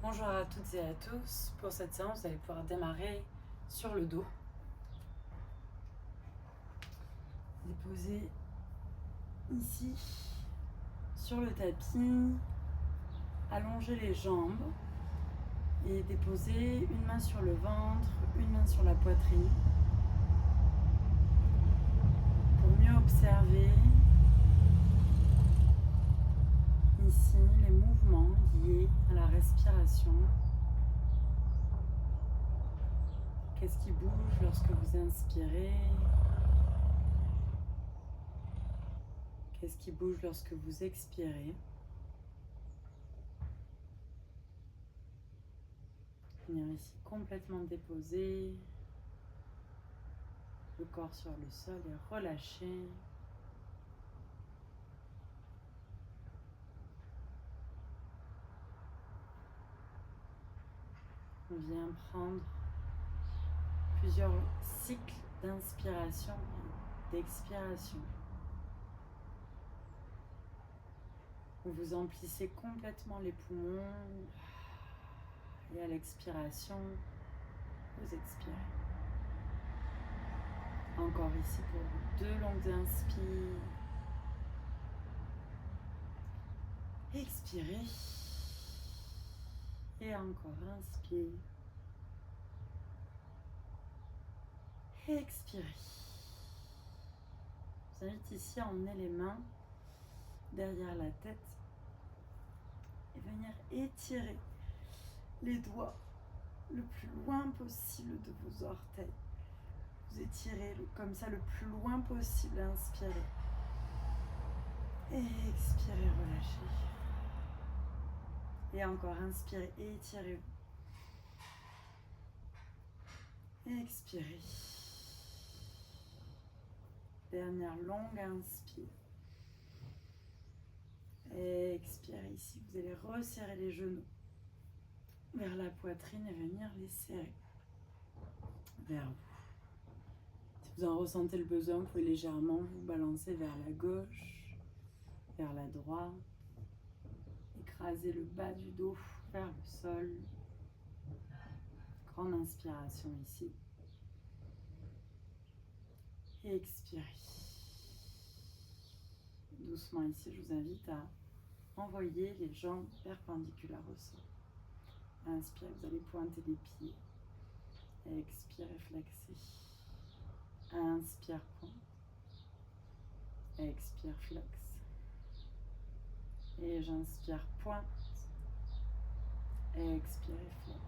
Bonjour à toutes et à tous. Pour cette séance, vous allez pouvoir démarrer sur le dos. Déposer ici sur le tapis, allonger les jambes et déposer une main sur le ventre, une main sur la poitrine pour mieux observer ici les mouvements liés à la respiration. Qu'est-ce qui bouge lorsque vous inspirez? Qu'est-ce qui bouge lorsque vous expirez? Venir ici complètement déposer le corps sur le sol et relâcher. On vient prendre plusieurs cycles d'inspiration et d'expiration. Vous emplissez complètement les poumons et à l'expiration, vous expirez. Encore ici pour 2 longues inspires. Expirez. Et encore inspire. Expirez. Je vous invite ici à emmener les mains derrière la tête et venir étirer les doigts le plus loin possible de vos orteils. Vous étirez comme ça le plus loin possible. Inspirez. Et expirez, relâchez. Et encore, inspirez et étirez-vous. Expirez. Dernière longue inspire. Expirez ici. Vous allez resserrer les genoux vers la poitrine et venir les serrer vers vous. Si vous en ressentez le besoin, vous pouvez légèrement vous balancer vers la gauche, vers la droite. Écraser le bas du dos vers le sol. Grande inspiration ici. Et expirez. Doucement ici, je vous invite à envoyer les jambes perpendiculaires au sol. Inspirez, vous allez pointer les pieds. Expirez, flexez. Inspire, pointe. Expire, flex. Et j'inspire, pointe. Expirez, flex.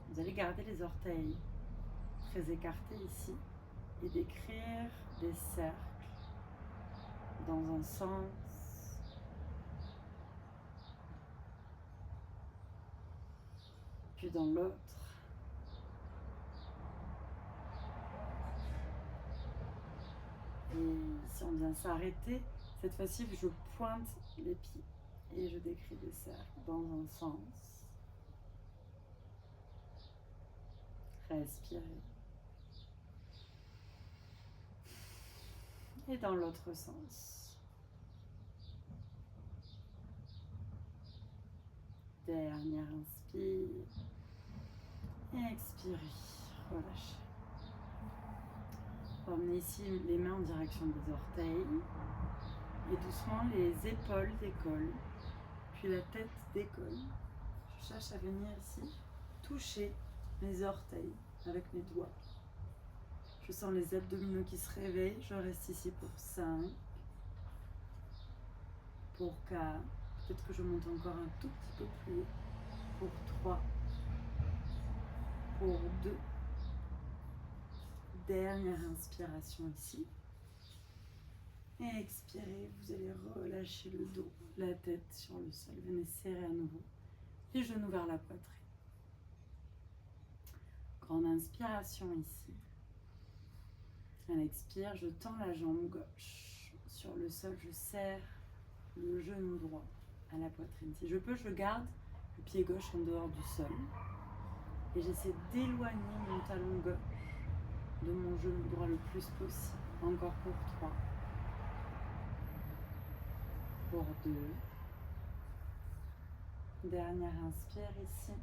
Vous allez garder les orteils très écartés ici et d'écrire des cercles dans un sens puis dans l'autre. Et si on vient s'arrêter, cette fois-ci je pointe les pieds et je décris des cercles dans un sens. Respirez. Et dans l'autre sens. Dernière inspire. Et expirez. Relâchez. Emmenez ici les mains en direction des orteils. Et doucement les épaules décollent. Puis la tête décolle. Je cherche à venir ici toucher mes orteils avec mes doigts. Je sens les abdominaux qui se réveillent. Je reste ici pour 5, pour 4, peut-être que je monte encore un tout petit peu plus haut, pour 3, pour 2. Dernière inspiration ici. Et expirez, vous allez relâcher le dos, la tête sur le sol. Venez serrer à nouveau les genoux vers la poitrine. Grande inspiration ici. À l'expire, je tends la jambe gauche. Sur le sol, je serre le genou droit à la poitrine. Si je peux, je garde le pied gauche en dehors du sol. Et j'essaie d'éloigner mon talon gauche de mon genou droit le plus possible. Encore pour 3. Pour 2. Dernière inspire ici.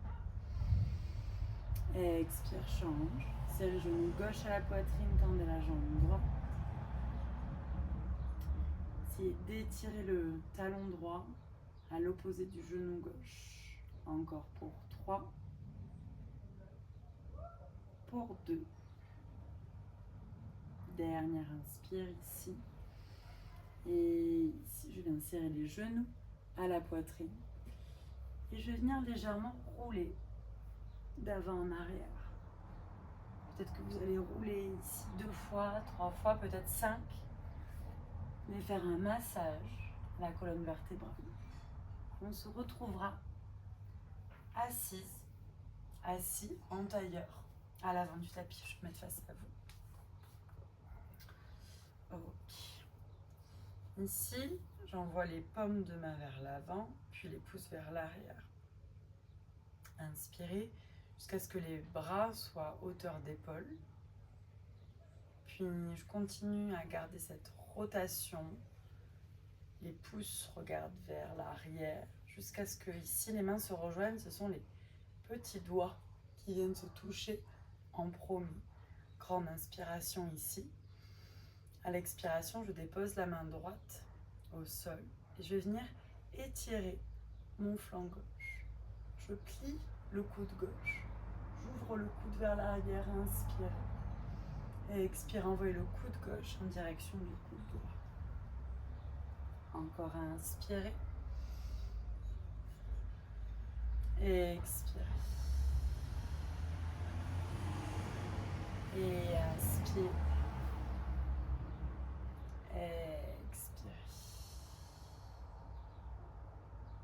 Et expire, change. Serrez le genou gauche à la poitrine, tendez la jambe droite. Essayez d'étirer le talon droit à l'opposé du genou gauche. Encore pour 3. Pour 2. Dernière inspire ici. Et ici, je viens serrer les genoux à la poitrine. Et je vais venir légèrement rouler d'avant en arrière. Peut-être que vous allez rouler ici 2 fois, 3 fois, peut-être 5. Mais faire un massage à la colonne vertébrale. On se retrouvera assis en tailleur à l'avant du tapis. Je vais me mettre face à vous. Ok. Ici, j'envoie les paumes de main vers l'avant, puis les pouces vers l'arrière. Inspirez jusqu'à ce que les bras soient à hauteur d'épaule. Puis je continue à garder cette rotation. Les pouces regardent vers l'arrière jusqu'à ce que ici les mains se rejoignent. Ce sont les petits doigts qui viennent se toucher en premier. Grande inspiration ici. À l'expiration, je dépose la main droite au sol et je vais venir étirer mon flanc gauche. Je plie le coude gauche. J'ouvre le coude vers l'arrière, inspire. Et expire, envoyez le coude gauche en direction du coude droit. Encore à inspirer. Et expirez. Et inspire. Expirez.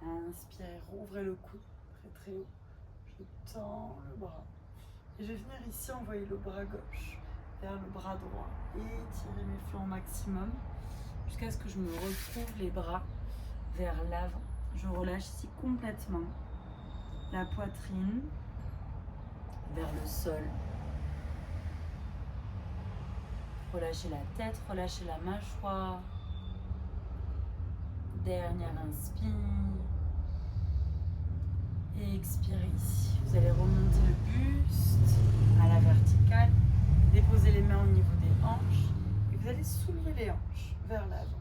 Inspirez, rouvrez le coude très très haut. Je tends le bras. Et je vais venir ici envoyer le bras gauche vers le bras droit. Et étirer mes flancs au maximum jusqu'à ce que je me retrouve les bras vers l'avant. Je relâche ici complètement la poitrine vers le sol. Relâchez la tête, relâchez la mâchoire. Dernière inspire. Et expirez ici. Vous allez remonter le buste à la verticale. Déposez les mains au niveau des hanches. Et vous allez soulever les hanches vers l'avant.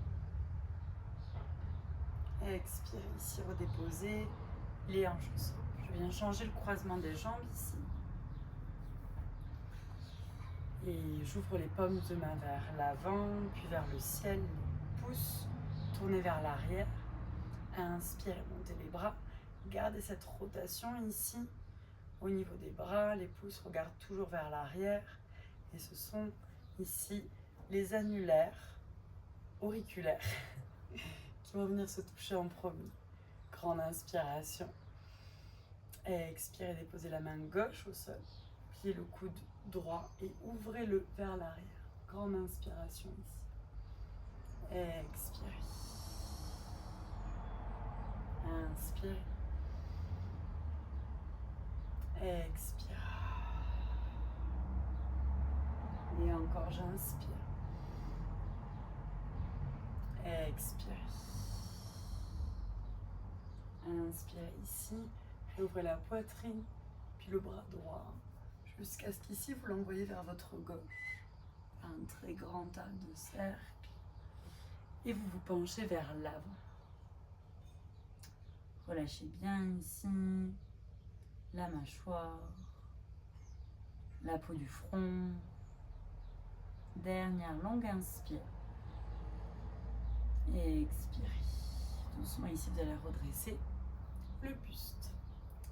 Et expirez ici, redéposez les hanches au sol. Je viens changer le croisement des jambes ici. Et j'ouvre les paumes de main vers l'avant, puis vers le ciel, les pouces tournés vers l'arrière. Inspirez, montez les bras. Gardez cette rotation ici, au niveau des bras. Les pouces regardent toujours vers l'arrière. Et ce sont ici les annulaires, auriculaires, qui vont venir se toucher en premier. Grande inspiration. Et expirez, déposez la main gauche au sol. Pliez le coude droit et ouvrez-le vers l'arrière. Grande inspiration ici. Et expirez. Inspirez. Expire. Et encore, j'inspire. Expire. Inspirez ici. Puis ouvrez la poitrine, puis le bras droit. Jusqu'à ce qu'ici, vous l'envoyez vers votre gauche. Un très grand arc de cercle. Et vous vous penchez vers l'avant. Relâchez bien ici la mâchoire, la peau du front. Dernière longue inspire. Et expirez. Doucement ici, vous allez redresser le buste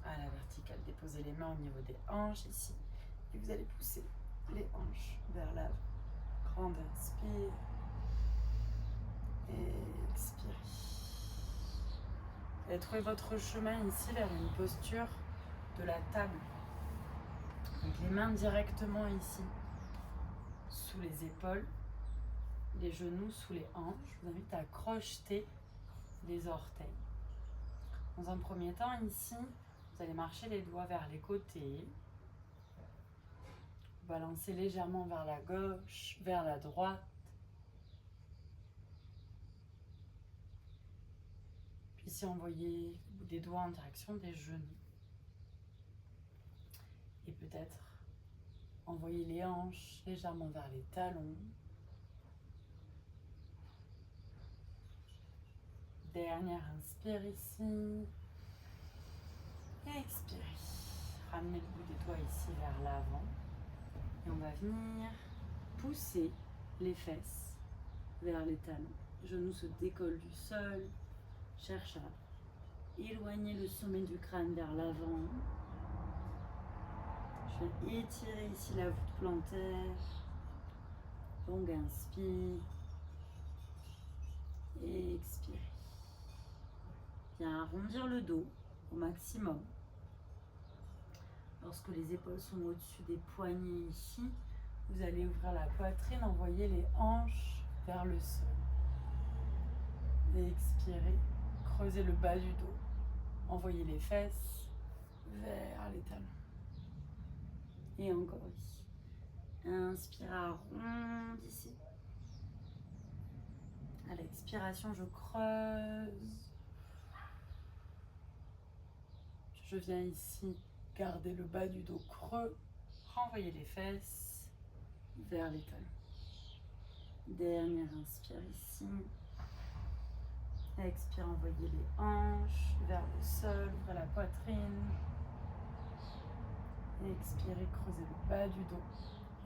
à la verticale. Déposez les mains au niveau des hanches ici. Et vous allez pousser les hanches vers l'avant. Grande inspire. Et expirez. Vous allez trouver votre chemin ici vers une posture de la table. Donc les mains directement ici, sous les épaules, les genoux sous les hanches. Je vous invite à crocheter les orteils. Dans un premier temps ici, vous allez marcher les doigts vers les côtés. Balancez légèrement vers la gauche, vers la droite. Ici, envoyez le bout des doigts en direction des genoux. Et peut-être envoyer les hanches légèrement vers les talons. Dernière inspire ici. Et expirez. Ramenez le bout des doigts ici vers l'avant. Et on va venir pousser les fesses vers les talons. Les genoux se décollent du sol. Cherche à éloigner le sommet du crâne vers l'avant. Je vais étirer ici la voûte plantaire. Longue inspire. Et expirez. Bien arrondir le dos au maximum. Lorsque les épaules sont au-dessus des poignets ici, vous allez ouvrir la poitrine, envoyer les hanches vers le sol. Et expirez, creusez le bas du dos. Envoyez les fesses vers les talons. Et encore ici. Inspire, arrondissez. À l'expiration, je creuse. Je viens ici garder le bas du dos creux. Renvoyez les fesses vers les talons. Dernière inspire ici. Expire, envoyez les hanches vers le sol, vers la poitrine. Expirez, creusez le bas du dos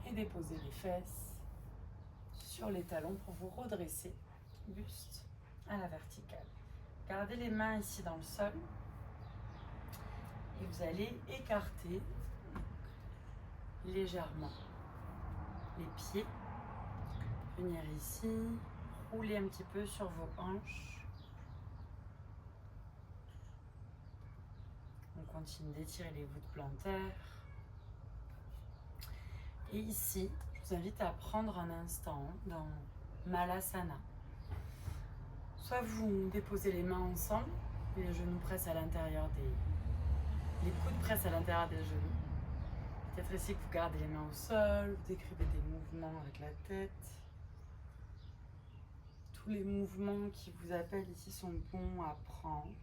et déposez les fesses sur les talons pour vous redresser, buste à la verticale. Gardez les mains ici dans le sol et vous allez écarter légèrement les pieds. Venir ici, rouler un petit peu sur vos hanches. On continue d'étirer les voûtes plantaires. Et ici, je vous invite à prendre un instant dans Malasana. Soit vous déposez les mains ensemble, et les genoux pressent à l'intérieur les coudes pressent à l'intérieur des genoux. Peut-être ici que vous gardez les mains au sol, vous décrivez des mouvements avec la tête. Tous les mouvements qui vous appellent ici sont bons à prendre.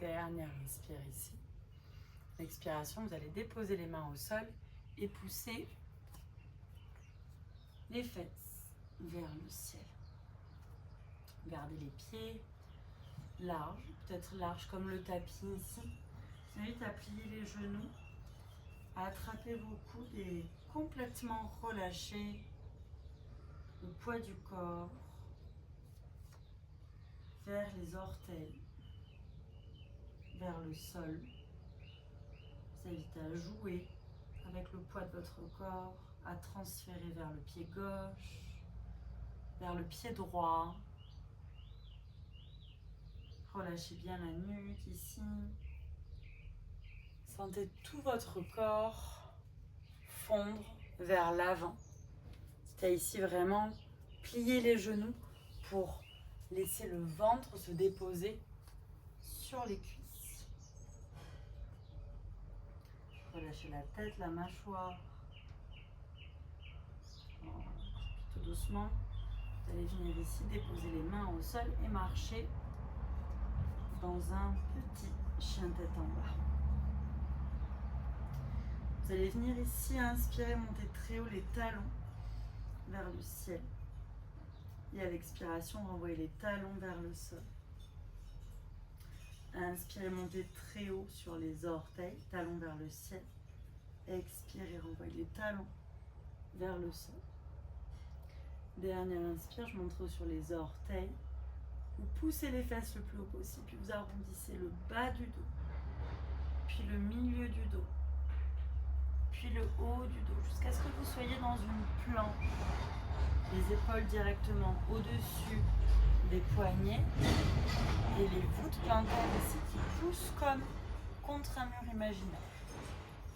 Dernière inspire ici. L'expiration, vous allez déposer les mains au sol et pousser les fesses vers le ciel. Gardez les pieds larges, peut-être larges comme le tapis ici. Je vous invite à plier les genoux, à attraper vos coudes et complètement relâcher le poids du corps vers les orteils, vers le sol. Je vous invite à jouer avec le poids de votre corps, à transférer vers le pied gauche, vers le pied droit. Relâchez bien la nuque ici. Sentez tout votre corps fondre vers l'avant. C'est ici vraiment plier les genoux pour laisser le ventre se déposer sur les cuisses. Relâchez la tête, la mâchoire. Tout doucement, vous allez venir ici, déposer les mains au sol et marcher dans un petit chien tête en bas. Vous allez venir ici, inspirer, monter très haut les talons vers le ciel. Et à l'expiration, renvoyez les talons vers le sol. Inspirez, montez très haut sur les orteils, talons vers le ciel. Expirez, renvoyez les talons vers le sol. Dernière inspire, je monte sur les orteils. Vous poussez les fesses le plus haut possible, puis vous arrondissez le bas du dos, puis le milieu du dos, puis le haut du dos, jusqu'à ce que vous soyez dans une planche. Les épaules directement au-dessus des poignets et les voûtes plantaires ici qui poussent comme contre un mur imaginaire.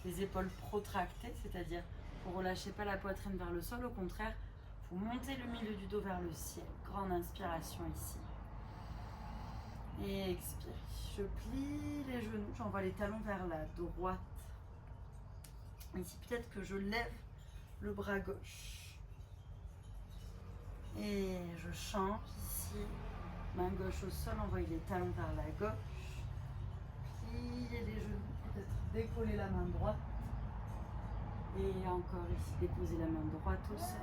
Les épaules protractées, c'est-à-dire vous ne relâchez pas la poitrine vers le sol, au contraire, vous montez le milieu du dos vers le ciel. Grande inspiration ici. Et expirez. Je plie les genoux, j'envoie les talons vers la droite. Ici, peut-être que je lève le bras gauche. Et je change ici. Main gauche au sol, envoyez les talons vers la gauche. Pliez les genoux, peut-être décoller la main droite. Et encore ici, déposer la main droite au sol.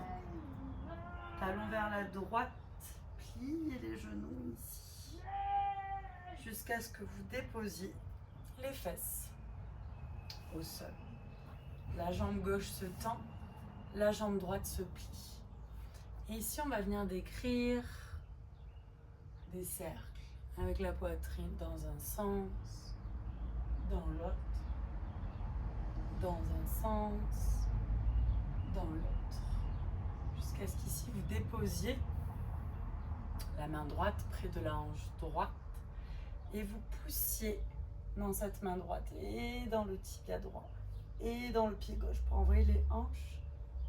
Talons vers la droite, pliez les genoux ici. Jusqu'à ce que vous déposiez les fesses au sol. La jambe gauche se tend, la jambe droite se plie. Et ici, on va venir décrire des cercles avec la poitrine dans un sens, dans l'autre, dans un sens, dans l'autre. Jusqu'à ce qu'ici, vous déposiez la main droite près de la hanche droite et vous poussiez dans cette main droite et dans le tibia droit et dans le pied gauche pour envoyer les hanches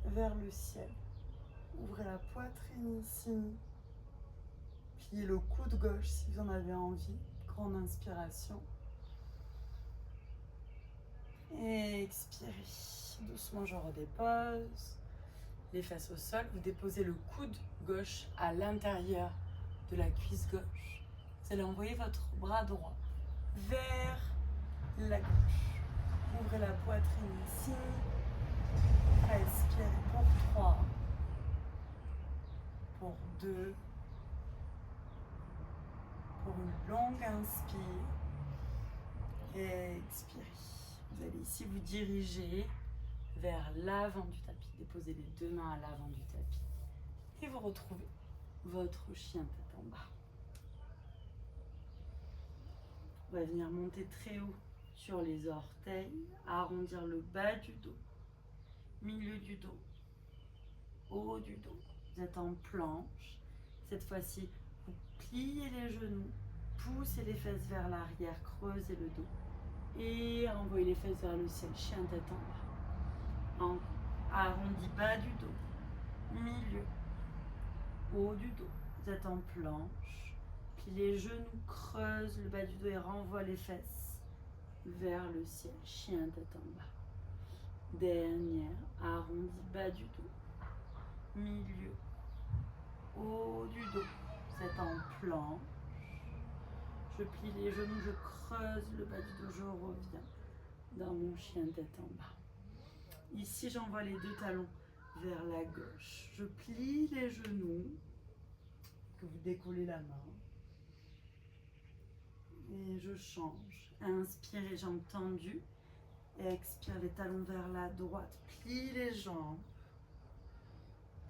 vers le ciel. Ouvrez la poitrine ici. Pliez le coude gauche si vous en avez envie. Grande inspiration. Et expirez. Doucement, je redépose. Les fesses au sol. Vous déposez le coude gauche à l'intérieur de la cuisse gauche. Vous allez envoyer votre bras droit vers la gauche. Ouvrez la poitrine ici. Respirez pour 3. Pour 2. Pour une longue inspire. Et expirez. Vous allez ici vous diriger vers l'avant du tapis. Déposez les deux mains à l'avant du tapis. Et vous retrouvez votre chien tête en bas. On va venir monter très haut sur les orteils, arrondir le bas du dos, milieu du dos, haut du dos. Vous êtes en planche. Cette fois-ci, vous pliez les genoux, poussez les fesses vers l'arrière, creusez le dos et envoyez les fesses vers le ciel, chien tête en bas. Arrondi bas du dos, milieu, haut du dos. Vous êtes en planche. Puis les genoux creusent le bas du dos et renvoient les fesses vers le ciel, chien tête en bas. Dernière, arrondi bas du dos, milieu, haut du dos. Vous êtes en planche. Je plie les genoux, je creuse le bas du dos, je reviens dans mon chien tête en bas. Ici, j'envoie les deux talons vers la gauche. Je plie les genoux, que vous décollez la main. Et je change. Inspirez, jambes tendues. Expire, les talons vers la droite. Plie les jambes.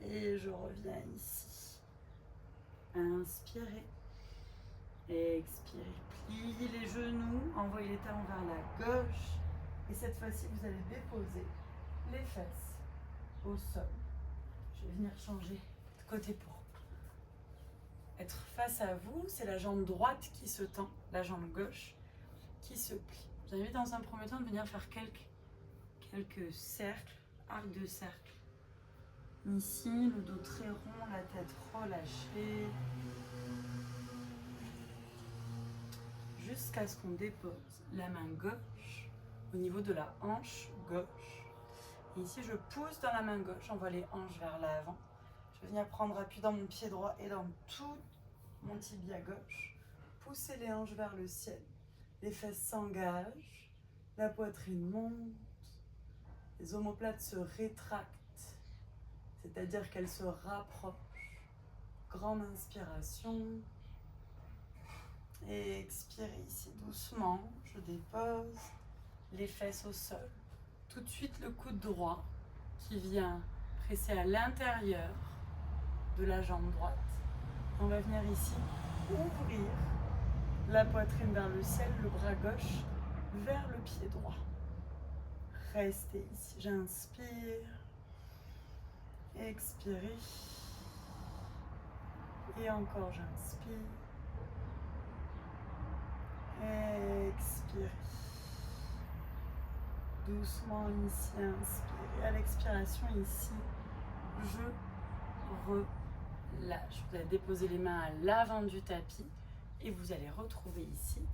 Et je reviens ici. Inspirez. Expirez. Pliez les genoux. Envoyez les talons vers la gauche. Et cette fois-ci, vous allez déposer les fesses au sol. Je vais venir changer de côté pour être face à vous. C'est la jambe droite qui se tend, la jambe gauche qui se plie. Vous avez dans un premier temps de venir faire quelques cercles, arcs de cercle. Ici, le dos très rond, la tête relâchée. Jusqu'à ce qu'on dépose la main gauche au niveau de la hanche gauche. Et ici, je pousse dans la main gauche, j'envoie les hanches vers l'avant. Je vais venir prendre appui dans mon pied droit et dans tout mon tibia gauche. Poussez les hanches vers le ciel. Les fesses s'engagent, la poitrine monte, les omoplates se rétractent, c'est-à-dire qu'elles se rapprochent. Grande inspiration. Et expirez ici doucement, je dépose les fesses au sol. Tout de suite le coude droit qui vient presser à l'intérieur de la jambe droite. On va venir ici ouvrir la poitrine vers le ciel, le bras gauche vers le pied droit. Restez ici, j'inspire, expirez, et encore j'inspire, expirez. Doucement ici, inspirez. À l'expiration ici, je relâche. Vous allez déposer les mains à l'avant du tapis et vous allez retrouver ici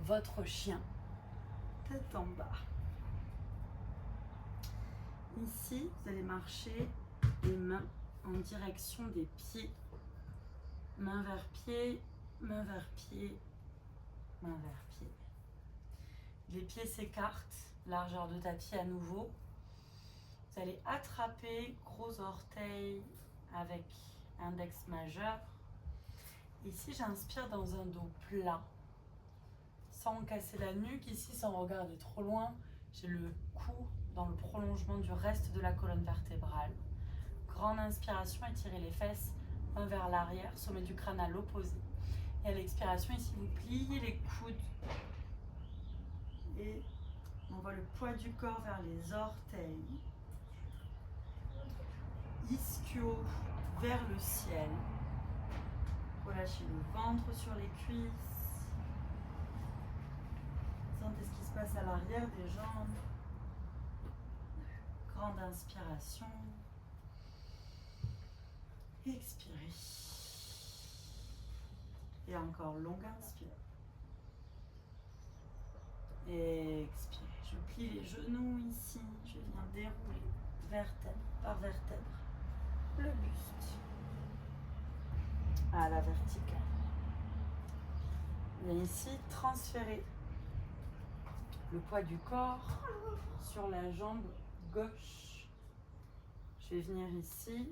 votre chien tête en bas. Ici, vous allez marcher les mains en direction des pieds. Main vers pied, main vers pied, main vers pied. Les pieds s'écartent, largeur de tapis à nouveau. Vous allez attraper gros orteil avec index majeur. Ici, j'inspire dans un dos plat, sans casser la nuque. Ici, sans regarder trop loin, j'ai le cou dans le prolongement du reste de la colonne vertébrale. Grande inspiration, étirez les fesses, main vers l'arrière, sommet du crâne à l'opposé. Et à l'expiration, ici, vous pliez les coudes. Et on envoie le poids du corps vers les orteils. Ischio vers le ciel. Relâchez le ventre sur les cuisses. Sentez ce qui se passe à l'arrière des jambes. Grande inspiration. Expirez. Et encore longue inspire. Expirez. Je plie les genoux ici. Je viens dérouler vertèbre par vertèbre le buste à la verticale. Et ici, transférez le poids du corps sur la jambe gauche. Je vais venir ici,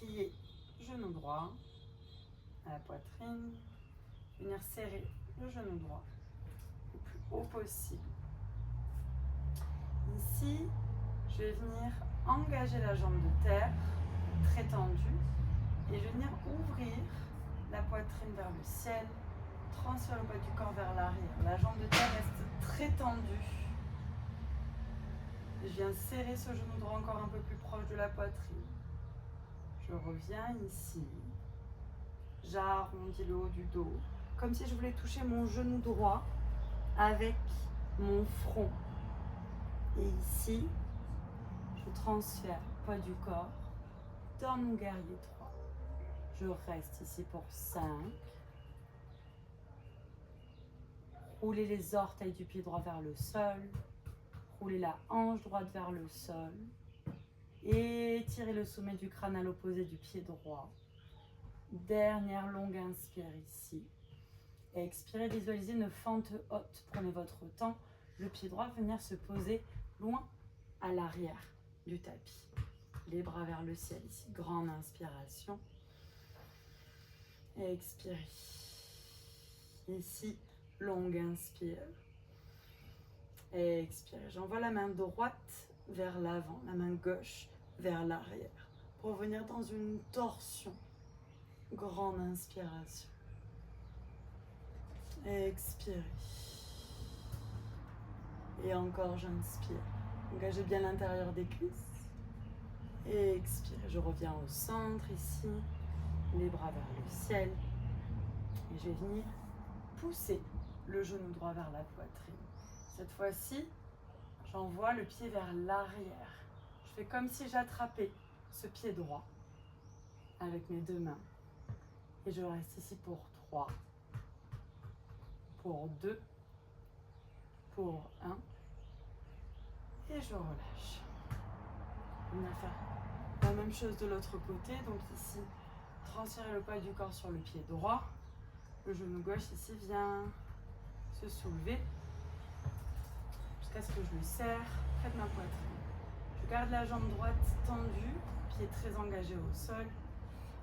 plier genou droit à la poitrine, venir serrer le genou droit le plus haut possible. Ici, je vais venir engager la jambe de terre, très tendue, et je vais venir ouvrir la poitrine vers le ciel, transférer le poids du corps vers l'arrière. La jambe de terre reste très tendue. Je viens serrer ce genou droit encore un peu plus proche de la poitrine. Je reviens ici. J'arrondis le haut du dos, comme si je voulais toucher mon genou droit avec mon front. Et ici, je transfère le poids du corps dans mon guerrier 3. Je reste ici pour 5. Roulez les orteils du pied droit vers le sol. Roulez la hanche droite vers le sol. Et étirez le sommet du crâne à l'opposé du pied droit. Dernière longue inspire ici. Expirez, visualisez une fente haute. Prenez votre temps. Le pied droit va venir se poser loin à l'arrière du tapis. Les bras vers le ciel ici. Grande inspiration. Expirez. Ici, longue inspire. Expirez. J'envoie la main droite vers l'avant, la main gauche vers l'arrière. Pour venir dans une torsion. Grande inspiration. Expirez. Et encore, j'inspire. Engagez bien l'intérieur des cuisses. Expirez. Je reviens au centre ici. Les bras vers le ciel. Et je vais venir pousser le genou droit vers la poitrine. Cette fois-ci, j'envoie le pied vers l'arrière. Je fais comme si j'attrapais ce pied droit avec mes deux mains. Et je reste ici pour 3, pour 2, pour 1. Et je relâche. On va faire la même chose de l'autre côté. Donc ici, transférer le poids du corps sur le pied droit. Le genou gauche ici vient se soulever jusqu'à ce que je le serre près de ma poitrine. Je garde la jambe droite tendue, pied très engagé au sol.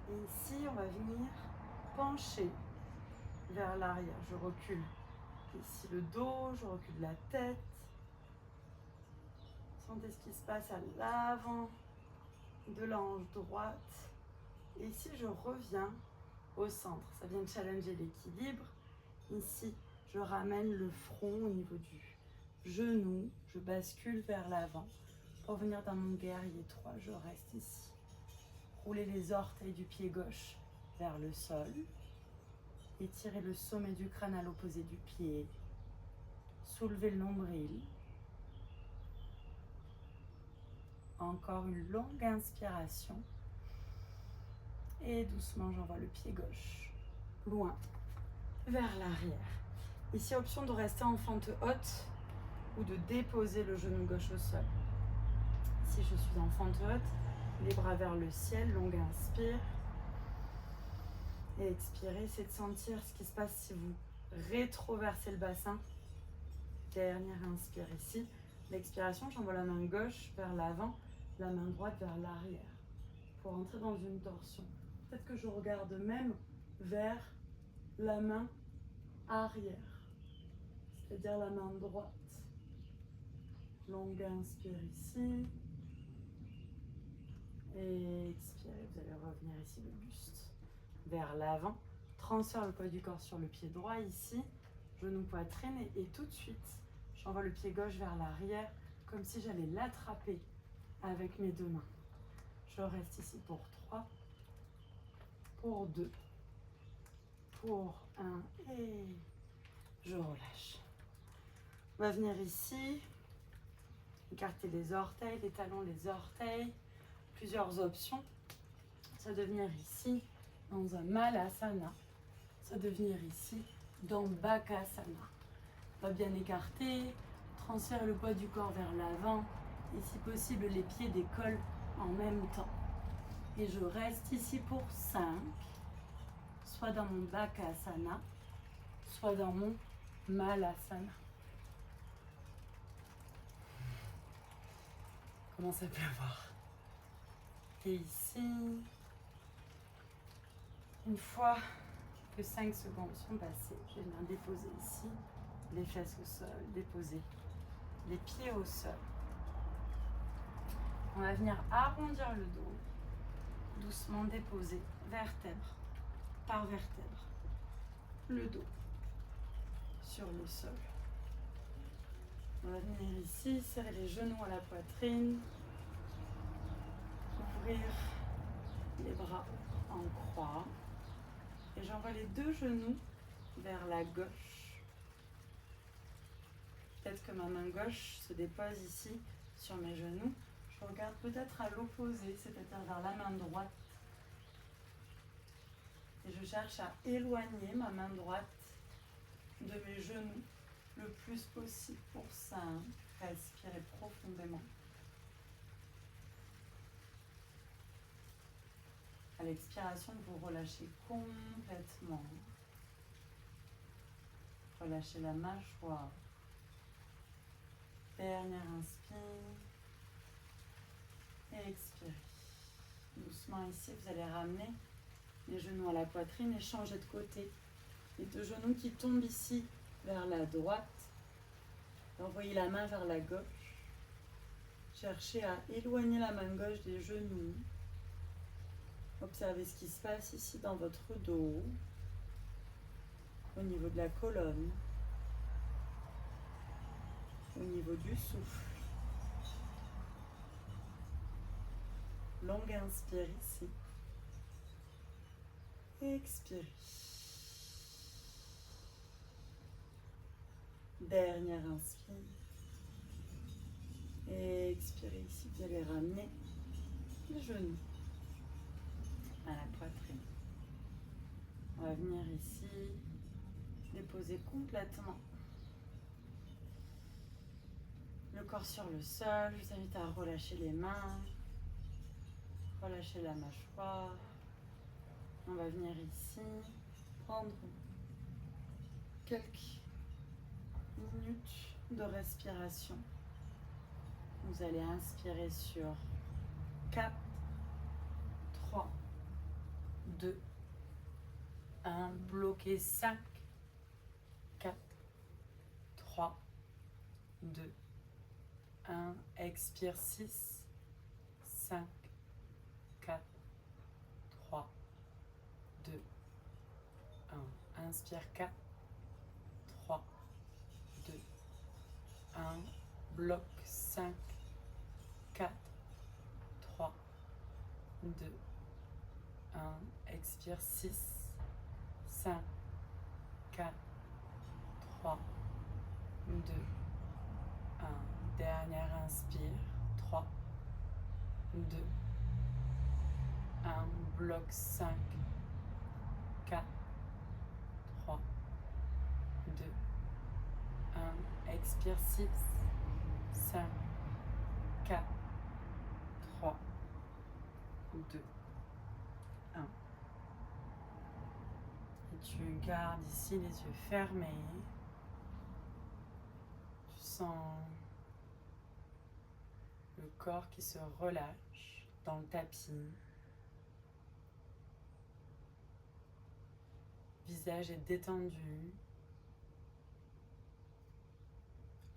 Et ici, on va venir pencher vers l'arrière. Je recule ici le dos, je recule la tête. Sentez ce qui se passe à l'avant de la hanche droite. Et ici, je reviens au centre. Ça vient challenger l'équilibre. Ici, je ramène le front au niveau du genou. Je bascule vers l'avant pour venir dans mon guerrier 3. Je reste ici. Roulez les orteils du pied gauche vers le sol. Étirez le sommet du crâne à l'opposé du pied. Soulevez le nombril. Encore une longue inspiration. Et doucement, j'envoie le pied gauche loin vers l'arrière. Ici, option de rester en fente haute ou de déposer le genou gauche au sol. Si je suis en fente haute, Les bras vers le ciel, longue inspire. Et expirez, c'est de sentir ce qui se passe si vous rétroversez le bassin. Dernière inspire ici. L'expiration, j'envoie la main gauche vers l'avant, la main droite vers l'arrière. Pour entrer dans une torsion. Peut-être que je regarde même vers la main arrière, c'est-à-dire la main droite. Longue inspire ici. Et expirez, vous allez revenir ici le buste vers l'avant. Transfère le poids du corps sur le pied droit ici. Genou, poitrine et tout de suite, j'envoie le pied gauche vers l'arrière comme si j'allais l'attraper avec mes deux mains. Je reste ici pour 3, pour 2, pour 1 et je relâche. On va venir ici, écarter les orteils, les talons, les orteils. Plusieurs options. Ça va venir ici dans un Malasana. Ça va venir ici dans Bakasana. On va bien écarter, transférer le poids du corps vers l'avant et si possible les pieds décollent en même temps. Et je reste ici pour 5, soit dans mon Bakasana, soit dans mon Malasana. Commence à pleuvoir. Et ici, une fois que 5 secondes sont passées, je vais venir déposer ici les fesses au sol, déposer les pieds au sol. On va venir arrondir le dos, doucement déposer vertèbre par vertèbre, le dos sur le sol. On va venir ici, serrer les genoux à la poitrine, ouvrir les bras en croix et j'envoie les deux genoux vers la gauche. Peut-être que ma main gauche se dépose ici sur mes genoux. Je regarde peut-être à l'opposé, c'est-à-dire vers la main droite. Et je cherche à éloigner ma main droite de mes genoux le plus possible pour ça. Respirez profondément. À l'expiration, vous relâchez complètement. Relâchez la mâchoire. Dernière inspire. Et expirez. Doucement ici, vous allez ramener les genoux à la poitrine et changer de côté. Les deux genoux qui tombent ici vers la droite. Envoyez la main vers la gauche. Cherchez à éloigner la main gauche des genoux. Observez ce qui se passe ici dans votre dos, au niveau de la colonne, au niveau du souffle. Longue inspire ici. Expirez. Dernière inspire. Et expirez ici. Vous allez ramener les genoux à la poitrine. On va venir ici, déposer complètement le corps sur le sol. Je vous invite à relâcher les mains, relâcher la mâchoire. On va venir ici, prendre quelques minutes de respiration. Vous allez inspirer sur 4, 3, 2, 1. Bloquez 5, 4, 3, 2, 1. Expire 6, 5, 4, 3, 2, 1. Inspire 4, 3, 2, 1. Bloque 5, 4, 3, 2, 1. Expire 6, 5, 4, 3, 2, 1. Dernière inspire. 3, 2, 1. Bloque 5, 4, 3, 2, 1. Expire 6, 5, 4, 3, tu gardes ici les yeux fermés, tu sens le corps qui se relâche dans le tapis. Le visage est détendu,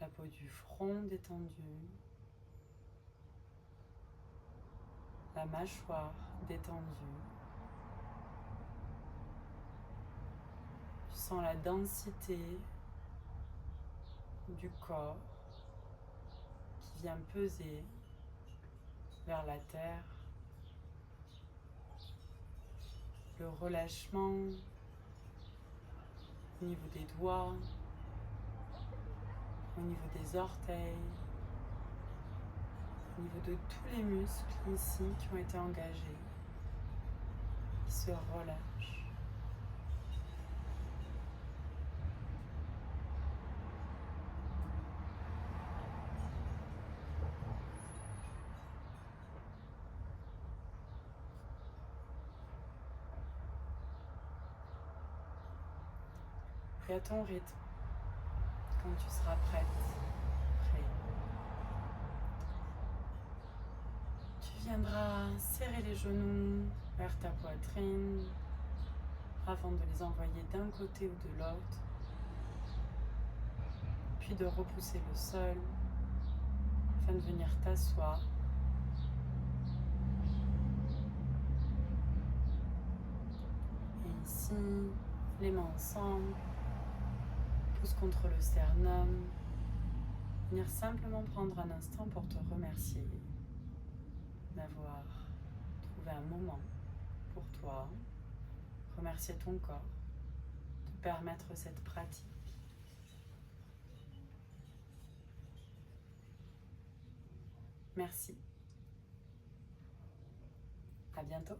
la peau du front détendue, la mâchoire détendue. Tu sens la densité du corps qui vient peser vers la terre. Le relâchement au niveau des doigts, au niveau des orteils, au niveau de tous les muscles ici qui ont été engagés, qui se relâchent. Et à ton rythme, quand tu seras prête, prêt, tu viendras serrer les genoux vers ta poitrine avant de les envoyer d'un côté ou de l'autre, puis de repousser le sol afin de venir t'asseoir. Et ici, les mains ensemble, pouce contre le sternum. Venir simplement prendre un instant pour te remercier d'avoir trouvé un moment pour toi. Remercier ton corps, te permettre cette pratique. Merci. À bientôt.